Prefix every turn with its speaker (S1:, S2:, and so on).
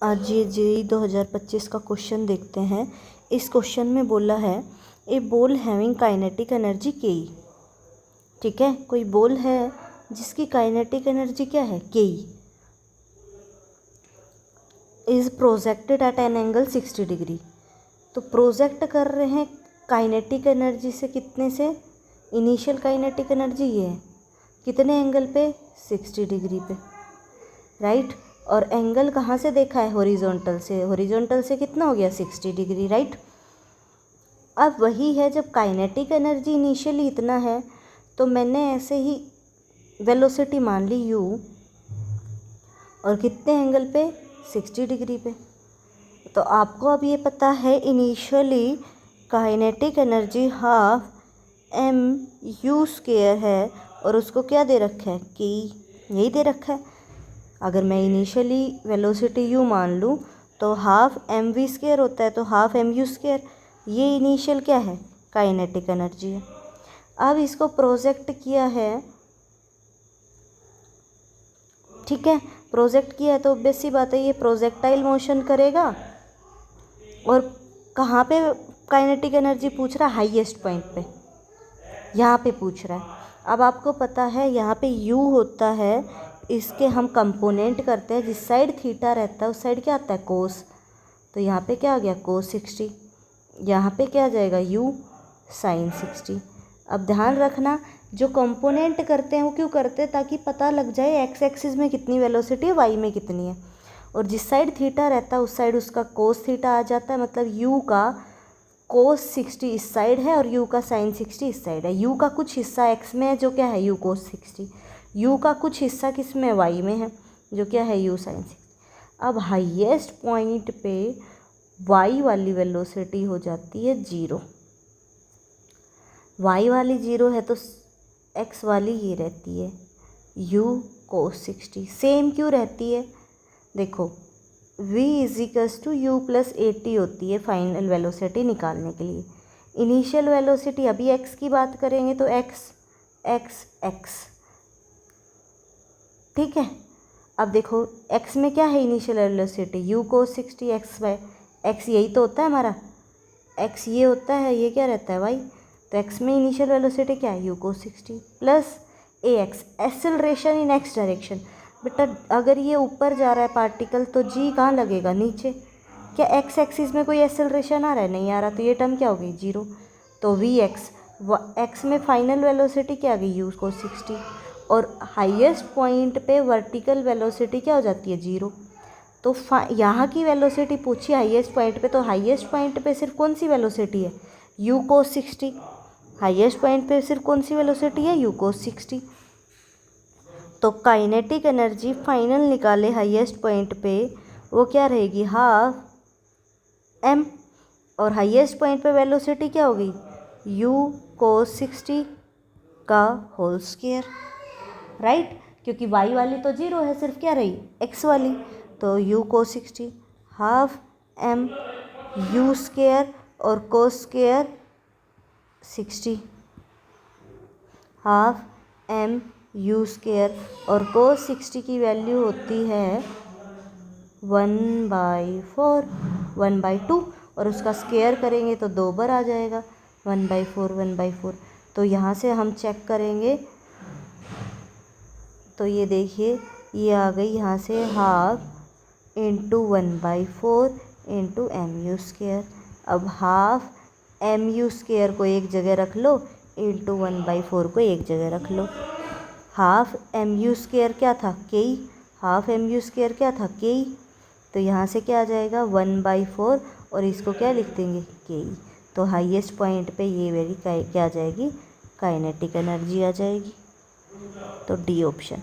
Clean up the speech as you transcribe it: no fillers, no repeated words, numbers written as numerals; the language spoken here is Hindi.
S1: आज ये जेईई 2025 का क्वेश्चन देखते हैं। इस क्वेश्चन में बोला है ए बॉल हैविंग काइनेटिक एनर्जी केई। ठीक है, कोई बॉल है जिसकी काइनेटिक एनर्जी क्या है, केई, is projected at an angle 60 degree. तो प्रोजेक्ट कर रहे हैं काइनेटिक एनर्जी से, कितने से, इनिशियल काइनेटिक एनर्जी ये है, कितने एंगल पे, 60 डिग्री पे, राइट। और एंगल कहाँ से देखा है, हॉरिजॉन्टल से। हॉरिजॉन्टल से कितना हो गया, 60 डिग्री, राइट। अब वही है, जब काइनेटिक एनर्जी इनिशियली इतना है तो मैंने ऐसे ही वेलोसिटी मान ली u, और कितने एंगल पे, 60 डिग्री पे। तो आपको अब ये पता है initially kinetic energy half mu² है, और उसको क्या दे रखा है, कि यही दे रखा है। अगर मैं इनिशियली वेलोसिटी u मान लूँ तो हाफ mv² होता है, तो हाफ mu², ये इनिशियल क्या है, काइनेटिक एनर्जी है। अब इसको प्रोजेक्ट किया है, ठीक है, प्रोजेक्ट किया है तो ऑब्वियस सी बात है ये प्रोजेक्टाइल मोशन करेगा। और कहाँ पे काइनेटिक एनर्जी पूछ रहा है, हाईएस्ट पॉइंट पे, यहाँ पे पूछ रहा है। अब आपको पता है यहाँ पे u होता है, इसके हम कंपोनेंट करते हैं, जिस साइड थीटा रहता है उस साइड क्या आता है, कोस। तो यहाँ पे क्या आ गया, कोस 60, यहाँ पे क्या आ जाएगा, u साइन 60। अब ध्यान रखना, जो कंपोनेंट करते हैं वो क्यों करते हैं, ताकि पता लग जाए एक्स एक्सिस में कितनी वेलोसिटी है, वाई में कितनी है। और जिस साइड थीटा रहता है उस साइड उसका कोस थीटा आ जाता है, मतलब u का कोस 60 इस साइड है और u का साइन 60 इस साइड है। u का कुछ हिस्सा x में है जो क्या है, u कोस 60, u का कुछ हिस्सा किस में, y में है, जो क्या है, u साइन 60। अब हाईएस्ट पॉइंट पे y वाली वेलोसिटी हो जाती है 0, y वाली 0 है तो x वाली ये रहती है u कोस 60। सेम क्यों रहती है, देखो v = u+80 होती है फाइनल वेलोसिटी निकालने के लिए। इनिशियल वेलोसिटी, अभी x की बात करेंगे तो x, ठीक है। अब देखो x में क्या है, इनिशियल वेलोसिटी u कोस 60, x यही तो होता है हमारा, x ये होता है, ये क्या रहता है, y। तो x में इनिशियल वेलोसिटी क्या है, u cos 60 plus ax, acceleration in x direction. बेटा अगर ये ऊपर जा रहा है पार्टिकल तो g कहाँ लगेगा, नीचे। क्या x एक्सिस में कोई एक्सेलरेशन आ रहा है, नहीं आ रहा, तो ये टर्म क्या होगी, 0। तो vx, x में फाइनल वेलोसिटी क्या आ गई, u कोस 60, और हाईएस्ट पॉइंट पे वर्टिकल वेलोसिटी क्या हो जाती है, 0। तो यहाँ की वेलोसिटी पूछी हाईएस्ट पॉइंट पे, तो हाईएस्ट पॉइंट पे सिर्फ कौन सी वेलोसिटी है, u कोस 60। हाईएस्ट पॉइंट पे सिर्फ कौन सी वेलोसिटी है, u कोस 60। तो काइनेटिक एनर्जी फाइनल निकाले हाईएस्ट पॉइंट पे, वो क्या रहेगी, हाफ m, और हाईएस्ट पॉइंट पे वेलोसिटी क्या होगी, u कोस 60 का होल स्क्वायर, राइट। क्योंकि y वाली तो 0 है, सिर्फ क्या रही, x वाली। तो u कोस 60 हाफ m u² और cos square 60, half m u² और कोस 60 की वैल्यू होती है 1/4, 1/2, और उसका स्क्वायर करेंगे तो 2 बार आ जाएगा, 1/4, 1/4। तो यहाँ से हम चेक करेंगे तो ये देखिए ये आ गई यहाँ से हाफ इंटू 1/4 इंटू mu²। अब हाफ mu² को एक जगह रख लो, इंटू 1/4 को एक जगह रख लो। हाफ mu² क्या था, k, हाफ mu² क्या था, k। तो यहाँ से क्या आ जाएगा, 1/4, और इसको क्या लिख देंगे, k। तो हाईएस्ट पॉइंट पे ये वेरी क्या आ जाएगी, काइनेटिक एनर्जी आ जाएगी। तो डी ऑप्शन।